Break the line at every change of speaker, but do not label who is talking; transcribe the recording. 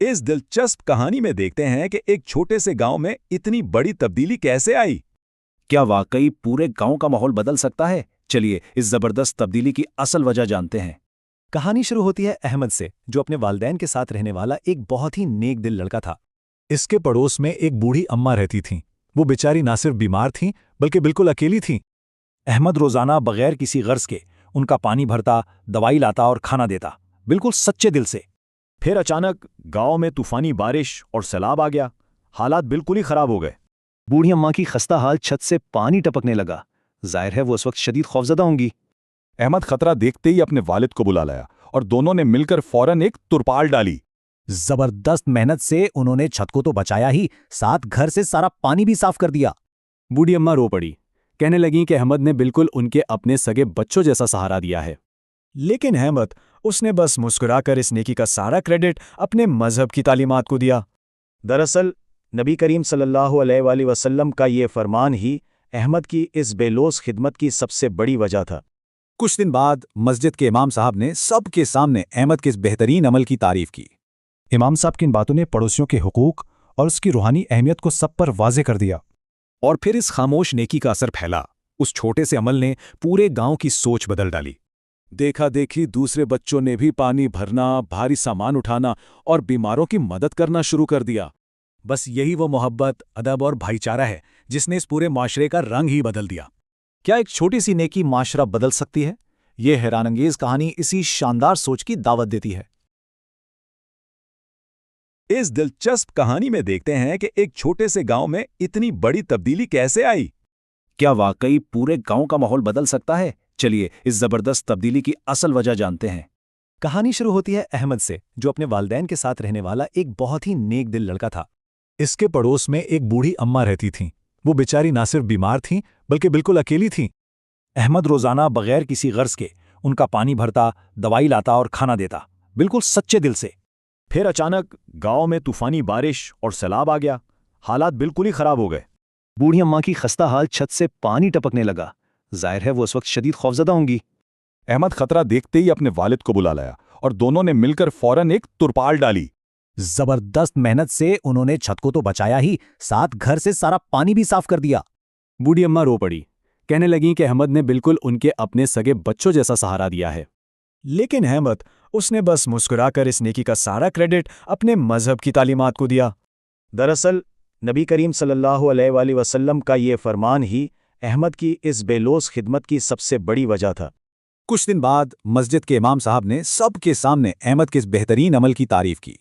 इस दिलचस्प कहानी में देखते हैं कि एक छोटे से गांव में इतनी बड़ी तब्दीली कैसे आई।
क्या वाकई पूरे गांव का माहौल बदल सकता है? चलिए इस जबरदस्त तब्दीली की असल वजह जानते हैं।
कहानी शुरू होती है अहमद से, जो अपने वालिदैन के साथ रहने वाला एक बहुत ही नेक दिल लड़का था। इसके पड़ोस में एक बूढ़ी अम्मा रहती थीं। वो बेचारी ना सिर्फ बीमार थीं बल्कि बिल्कुल अकेली थीं।
अहमद रोजाना बगैर किसी गर्ज के उनका पानी भरता, दवाई लाता और खाना देता, बिल्कुल सच्चे दिल से।
फिर अचानक गांव में तूफानी बारिश और सैलाब आ गया। हालात बिल्कुल ही खराब हो गए।
बूढ़ी अम्मा की खस्ता हाल छत से पानी टपकने लगा। जाहिर है वो उस वक्त शदीद खौफजदा होंगी।
अहमद खतरा देखते ही अपने वालिद को बुला लाया और दोनों ने मिलकर फौरन एक तुरपाल डाली।
जबरदस्त मेहनत से उन्होंने छत को तो बचाया ही, साथ घर से सारा पानी भी साफ कर दिया।
बूढ़ी अम्मा रो पड़ी, कहने लगी कि अहमद ने बिल्कुल उनके अपने सगे बच्चों जैसा सहारा दिया है।
लेकिन अहमद, उसने बस मुस्कुराकर इस नेकी का सारा क्रेडिट अपने मजहब की तालीमात को दिया।
दरअसल नबी करीम सल्लल्लाहु अलैहि वसल्लम का ये फरमान ही अहमद की इस बेलोस खिदमत की सबसे बड़ी वजह था।
कुछ दिन बाद मस्जिद के इमाम साहब ने सबके सामने अहमद के इस बेहतरीन अमल की तारीफ की। इमाम साहब की इन बातों ने पड़ोसियों के हुकूक और उसकी रूहानी अहमियत को सब पर वाजे कर दिया। और फिर इस खामोश नेकी का असर फैला। उस छोटे से अमल ने पूरे गांव की सोच बदल डाली।
देखा देखी दूसरे बच्चों ने भी पानी भरना, भारी सामान उठाना और बीमारों की मदद करना शुरू कर दिया।
बस यही वो मोहब्बत, अदब और भाईचारा है जिसने इस पूरे माशरे का रंग ही बदल दिया। क्या एक छोटी सी नेकी माशरा बदल सकती है? ये हैरानंगेज कहानी इसी शानदार सोच की दावत देती है।
इस दिलचस्प कहानी में देखते हैं कि एक छोटे से गांव में इतनी बड़ी तब्दीली कैसे आई।
क्या वाकई पूरे गांव का माहौल बदल सकता है? चलिए इस जबरदस्त तब्दीली की असल वजह जानते हैं।
कहानी शुरू होती है अहमद से, जो अपने वालिदैन के साथ रहने वाला एक बहुत ही नेक दिल लड़का था। इसके पड़ोस में एक बूढ़ी अम्मा रहती थीं। वो बेचारी ना सिर्फ बीमार थीं बल्कि बिल्कुल अकेली थीं।
अहमद रोजाना बगैर किसी गर्ज के उनका पानी भरता, दवाई लाता और खाना देता, बिल्कुल सच्चे दिल से।
फिर अचानक गांव में तूफानी बारिश और सैलाब आ गया। हालात बिल्कुल ही खराब हो गए।
बूढ़ी अम्मा की खस्ता हाल छत से पानी टपकने लगा। जाहिर है वो उस वक्त शदीद खौफजदा होंगी।
अहमद खतरा देखते ही अपने वालिद को बुला लाया और दोनों ने मिलकर फौरन एक तुरपाल डाली।
जबरदस्त मेहनत से उन्होंने छत को तो बचाया ही, साथ घर से सारा पानी भी साफ कर दिया।
बूढ़ी अम्मा रो पड़ी, कहने लगी कि अहमद ने बिल्कुल उनके अपने सगे बच्चों जैसा सहारा दिया है।
लेकिन अहमद, उसने बस मुस्कुराकर इस नेकी का सारा क्रेडिट अपने मजहब की तालीमात को दिया।
दरअसल नबी करीम सल्लल्लाहु अलैहि वसल्लम का ये फरमान ही अहमद की इस बेलोस खिदमत की सबसे बड़ी वजह था।
कुछ दिन बाद मस्जिद के इमाम साहब ने सबके सामने अहमद के इस बेहतरीन अमल की तारीफ की।